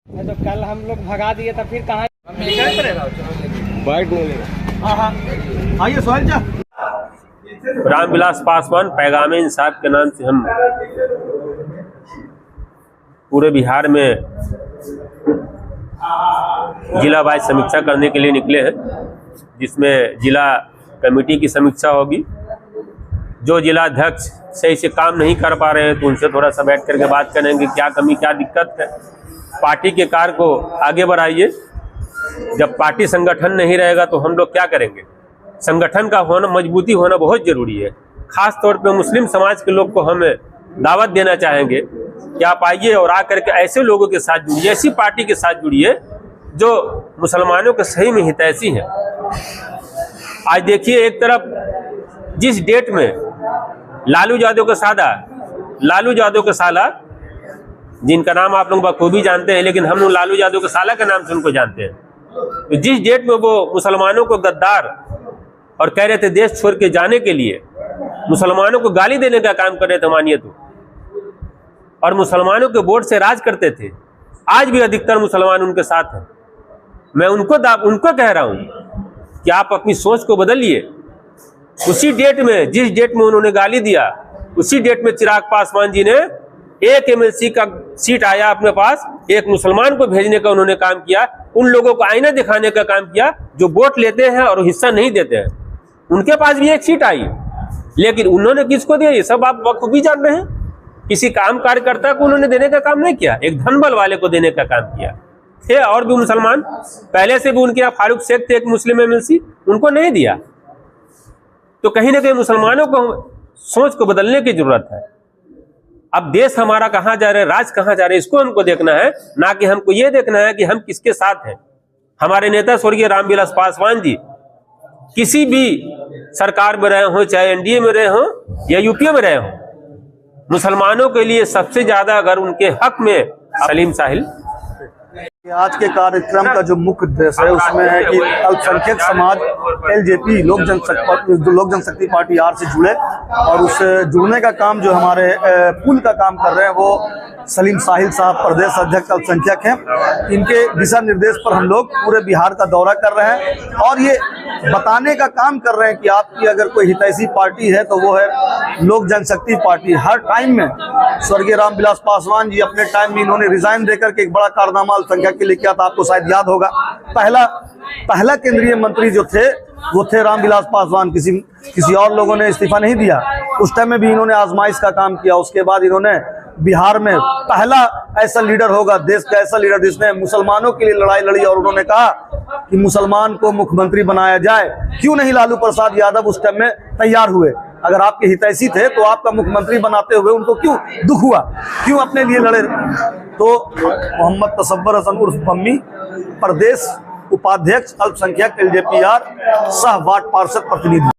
तो कल हम लोग भगा दिए तो फिर कहाँ आइए सोहेल जी। रामविलास पासवान पैगाम इंसाफ के नाम से हम पूरे बिहार में जिला वाइज समीक्षा करने के लिए निकले हैं, जिसमें जिला कमेटी की समीक्षा होगी। जो जिला अध्यक्ष सही से काम नहीं कर पा रहे हैं तो उनसे थोड़ा सा बैठ करके बात करेंगे, क्या कमी क्या दिक्कत है। पार्टी के कार्य को आगे बढ़ाइए। जब पार्टी संगठन नहीं रहेगा तो हम लोग क्या करेंगे। संगठन का होना, मजबूती होना बहुत जरूरी है। खास तौर पे मुस्लिम समाज के लोग को हमें दावत देना चाहेंगे कि आप आइए और आकर के ऐसे लोगों के साथ जुड़िए, ऐसी पार्टी के साथ जुड़िए जो मुसलमानों के सही में हितैषी हैं। आज देखिए, एक तरफ जिस डेट में लालू यादव का साला, जिनका नाम आप लोग बखूबी जानते हैं, लेकिन हम लोग लालू यादव के साला के नाम से उनको जानते हैं, तो जिस डेट में वो मुसलमानों को गद्दार और कह रहे थे देश छोड़ के जाने के लिए, मुसलमानों को गाली देने का काम कर रहे थे मानिए तो, और मुसलमानों के वोट से राज करते थे। आज भी अधिकतर मुसलमान उनके साथ हैं। मैं उनको कह रहा हूं कि आप अपनी सोच को बदलिए। उसी डेट में, जिस डेट में उन्होंने गाली दिया, उसी डेट में चिराग पासवान जी ने एक एमएलसी का सीट आया अपने पास, एक मुसलमान को भेजने का उन्होंने काम किया। उन लोगों को आईना दिखाने का काम किया जो वोट लेते हैं और हिस्सा नहीं देते हैं। उनके पास भी एक सीट आई, लेकिन उन्होंने किसको दिया ये सब आप बखूबी जान रहे हैं। किसी काम कार्यकर्ता को उन्होंने देने का काम नहीं किया, एक धनबल वाले को देने का काम किया। थे और भी मुसलमान पहले से भी उनके यहाँ, फारूक शेख थे एक मुस्लिम एमएलसी, उनको नहीं दिया। तो कहीं ना कहीं मुसलमानों को सोच को बदलने की जरूरत है। अब देश हमारा कहाँ जा रहा है, राज कहाँ जा रहा है, इसको हमको देखना है, ना कि हमको ये देखना है कि हम किसके साथ हैं। हमारे नेता स्वर्गीय रामविलास पासवान जी किसी भी सरकार में रहे हो, चाहे एनडीए में रहे हो या यूपीए में रहे हो, मुसलमानों के लिए सबसे ज्यादा अगर उनके हक में सलीम साहिल। आज के कार्यक्रम का जो मुख्य उद्देश्य है उसमें है कि अल्पसंख्यक समाज एलजेपी लोक जनशक्ति पार्टी आर से जुड़े, और उस जुड़ने का काम जो हमारे पुल का काम कर रहे हैं वो सलीम साहिल साहब प्रदेश अध्यक्ष अल्पसंख्यक हैं। इनके दिशा निर्देश पर हम लोग पूरे बिहार का दौरा कर रहे हैं और ये बताने का काम कर रहे हैं कि आपकी अगर कोई हितैषी पार्टी है तो वो है लोक जनशक्ति पार्टी। हर टाइम में स्वर्गीय रामविलास पासवान जी अपने टाइम में इन्होंने रिजाइन देकर के एक बड़ा कारनामा अल्पसंख्यक के लिए किया था, आपको शायद याद होगा। पहला केंद्रीय मंत्री जो थे वो थे रामविलास पासवान, किसी और लोगों ने इस्तीफा नहीं दिया। उस टाइम में भी इन्होंने आजमाइश का काम किया। उसके बाद इन्होंने बिहार में पहला ऐसा लीडर होगा, देश का ऐसा लीडर जिसने मुसलमानों के लिए लड़ाई लड़ी, और उन्होंने कहा कि मुसलमान को मुख्यमंत्री बनाया जाए। क्यों नहीं लालू प्रसाद यादव उस टाइम में तैयार हुए? अगर आपके हितैषी थे तो आपका मुख्यमंत्री बनाते हुए उनको क्यों दुख हुआ, क्यों अपने लिए लड़े? तो मोहम्मद तसव्वुर हसन उर्फ पम्मी, प्रदेश उपाध्यक्ष अल्पसंख्यक एलजेपीआर सह वार्ड पार्षद प्रतिनिधि।